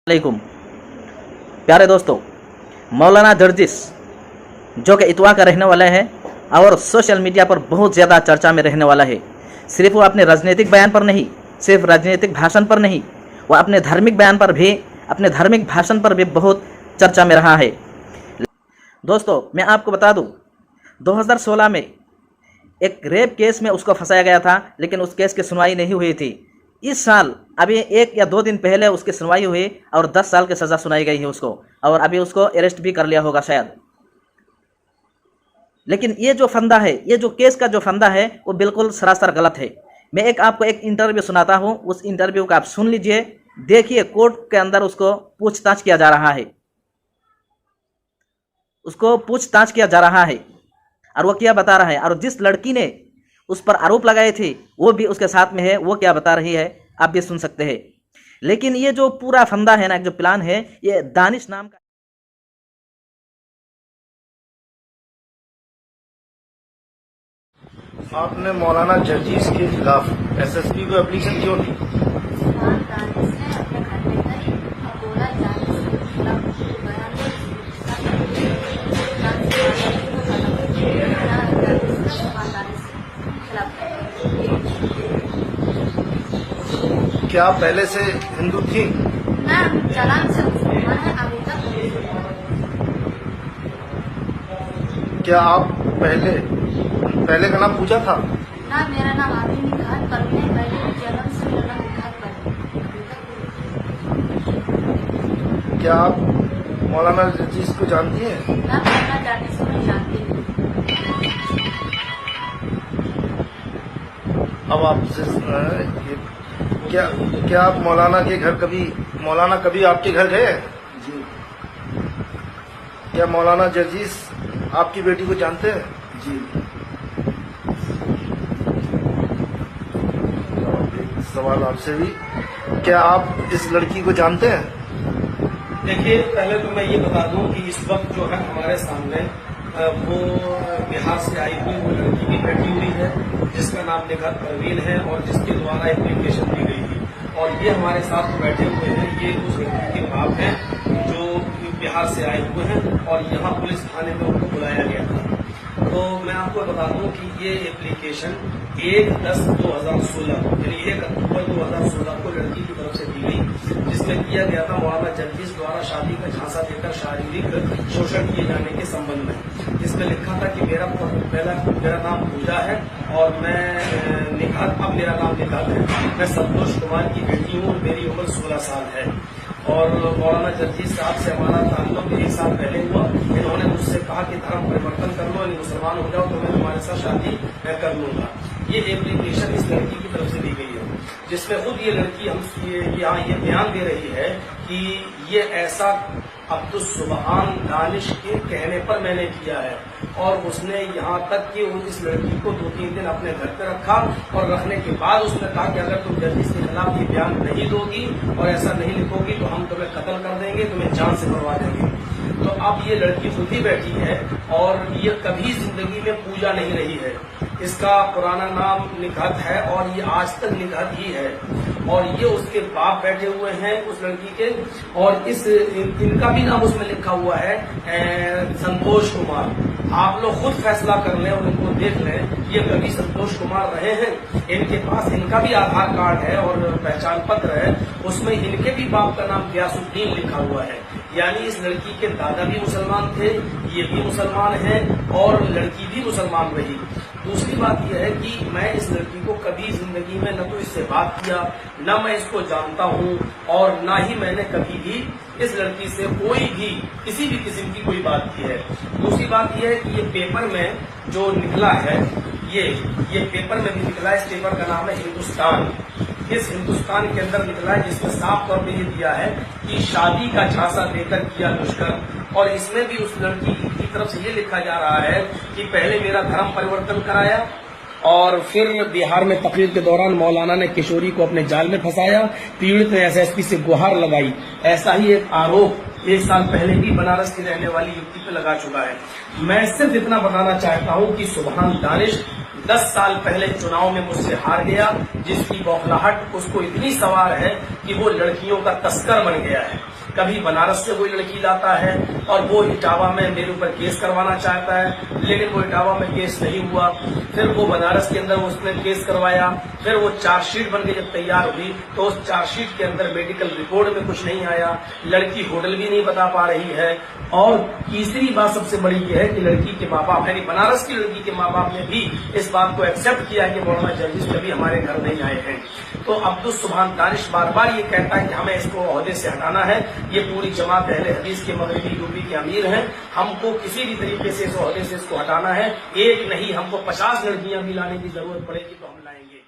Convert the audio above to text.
अलैकुम प्यारे दोस्तों, मौलाना जर्जिस जो कि इतवा का रहने वाला है और सोशल मीडिया पर बहुत ज़्यादा चर्चा में रहने वाला है। सिर्फ वो अपने राजनीतिक बयान पर नहीं, सिर्फ राजनीतिक भाषण पर नहीं, वो अपने धार्मिक बयान पर भी, अपने धार्मिक भाषण पर भी बहुत चर्चा में रहा है। दोस्तों, मैं आपको बता दूं, 2016 में एक रेप केस में उसको फंसाया गया था, लेकिन उस केस की सुनवाई नहीं हुई थी। इस साल अभी 1 या 2 दिन पहले उसकी सुनवाई हुई और 10 साल की सज़ा सुनाई गई है उसको, और अभी उसको अरेस्ट भी कर लिया होगा शायद। लेकिन ये जो फंदा है, ये जो केस का जो फंदा है, वो बिल्कुल सरासर गलत है। मैं आपको एक इंटरव्यू सुनाता हूँ, उस इंटरव्यू को आप सुन लीजिए। देखिए, कोर्ट के अंदर उसको पूछताछ किया जा रहा है, उसको पूछताछ किया जा रहा है और वो क्या बता रहा है, और जिस लड़की ने उस पर आरोप लगाए थे वो भी उसके साथ में है, वो क्या बता रही है आप भी सुन सकते हैं। लेकिन ये जो पूरा फंदा है ना, जो प्लान है, ये दानिश नाम का आपने मौलाना जर्जिस के खिलाफ एसएसपी को एप्लीकेशन क्यों दी? क्या आप पहले से हिंदू थी? चालान से मुसलमान है अभी तक। क्या आप पहले का नाम पूजा था? ना, मेरा नाम अभी निखात परवीन है। पहले जन्म से मेरा नाम निखात परवीन। क्या आप मौलाना जर्जिस को जानती हैं? ना, मौलाना जर्जिस को नहीं जानती हूँ। अब आपसे क्या आप मौलाना कभी आपके घर गए? जी। क्या मौलाना जर्जिस आपकी बेटी को जानते हैं? जी। सवाल आपसे भी, क्या आप इस लड़की को जानते हैं? देखिए, पहले तो मैं ये बता दूं कि इस वक्त जो है हमारे सामने वो बिहार से आई हुई वो लड़की की बेटी हुई है, जिसका नाम निखात परवीन है और जिसके द्वारा एप्लीकेशन दी गई थी। और ये हमारे साथ बैठे हुए हैं, ये उस लड़की के बाप हैं जो बिहार से आए हुए हैं और यहाँ पुलिस थाने में उनको बुलाया गया था। तो मैं आपको बता दूं कि ये एप्लीकेशन 1/10/2016 यानी 1 अक्टूबर 2016 को लड़की की तरफ से दी गई, जिसमें किया गया था मौलाना जर्जिस द्वारा शादी का झांसा देकर शारीरिक शोषण किए जाने के संबंध में। जिसमें लिखा था कि मेरा नाम पूजा है और मैं निखात, अब मेरा नाम निखात है, मैं संतोष कुमार की बेटी हूँ और मेरी उम्र 16 साल है। और मौलाना जर्जिस साहब से हमारा ताल्लुक 1 साल पहले हुआ। इन्होंने मुझसे कहा कि धर्म परिवर्तन कर लो, मुसलमान हो जाओ तो मैं तुम्हारे साथ शादी कर लूंगा। ये एप्लीकेशन इस लड़की की तरफ से दी गई है, जिसमें खुद ये लड़की यहाँ ये बयान दे रही है कि ये ऐसा अब्दुल सुबहान दानिश के कहने पर मैंने किया है। और उसने यहाँ तक कि इस लड़की को 2-3 दिन अपने घर पे रखा और रखने के बाद उसने कहा कि अगर तुम जर्जिस के खिलाफ ये बयान नहीं दोगी और ऐसा नहीं लिखोगी तो हम तुम्हें कत्ल कर देंगे, तुम्हें जान से मरवा देंगे। तो अब ये लड़की खुद ही बैठी है और ये कभी जिंदगी में पूजा नहीं रही है। इसका पुराना नाम निखात है और ये आज तक निखात ही है। और ये उसके बाप बैठे हुए हैं उस लड़की के, और इनका भी नाम उसमें लिखा हुआ है संतोष कुमार। आप लोग खुद फैसला कर लें और इनको देख लें, ये कभी संतोष कुमार रहे हैं। इनके पास इनका भी आधार कार्ड है और पहचान पत्र है, उसमें इनके भी बाप का नाम गयासुद्दीन लिखा हुआ है। यानी इस लड़की के दादा भी मुसलमान थे, ये भी मुसलमान है और लड़की भी मुसलमान रही। दूसरी बात यह है कि मैं इस लड़की को कभी जिंदगी में न तो इससे बात किया, न मैं इसको जानता हूँ और न ही मैंने कभी भी इस लड़की से कोई भी किसी भी किस्म की कोई बात की है। दूसरी बात यह है कि ये पेपर में जो निकला है, ये पेपर में भी निकला है। इस पेपर का नाम है हिंदुस्तान। इस हिंदुस्तान के अंदर निकला है, जिसमें साफ तौर पे ये दिया है कि शादी का झांसा देकर किया दुष्कर्म। और इसमें भी उस लड़की की तरफ से ये लिखा जा रहा है कि पहले मेरा धर्म परिवर्तन कराया और फिर बिहार में तकरीर के दौरान मौलाना ने किशोरी को अपने जाल में फंसाया, पीड़ित ने एसएसपी से गुहार लगाई। ऐसा ही एक आरोप 1 साल पहले भी बनारस की रहने वाली युवती पे लगा चुका है। मैं सिर्फ इतना बताना चाहता हूँ कि सुबहान दानिश 10 साल पहले चुनाव में मुझसे हार गया, जिसकी बौखलाहट उसको इतनी सवार है कि वो लड़कियों का तस्कर बन गया है। कभी बनारस से कोई लड़की लाता है और वो इटावा में मेरे ऊपर केस करवाना चाहता है, लेकिन वो इटावा में केस नहीं हुआ। फिर वो बनारस के अंदर उसने केस करवाया, फिर वो चार्जशीट बन के जब तैयार हुई तो उस चार्जशीट के अंदर मेडिकल रिपोर्ट में कुछ नहीं आया, लड़की होटल भी नहीं बता पा रही है। और तीसरी बात सबसे बड़ी यह है कि लड़की के माँ बाप यानी बनारस की लड़की के माँ बाप ने भी इस बात को एक्सेप्ट किया कि मौलाना जर्जिस कभी हमारे घर नहीं आए हैं। तो अब्दुल सुभान दानिश बार बार ये कहता है कि हमें इसको ओहदे से हटाना है, ये पूरी जमात अहले हदीस के मगरबी यूपी के अमीर हैं, हमको किसी भी तरीके से इस ओहदे से इसको हटाना है। एक नहीं हमको 50 लड़कियां भी लाने की जरूरत पड़ेगी तो हम लाएंगे।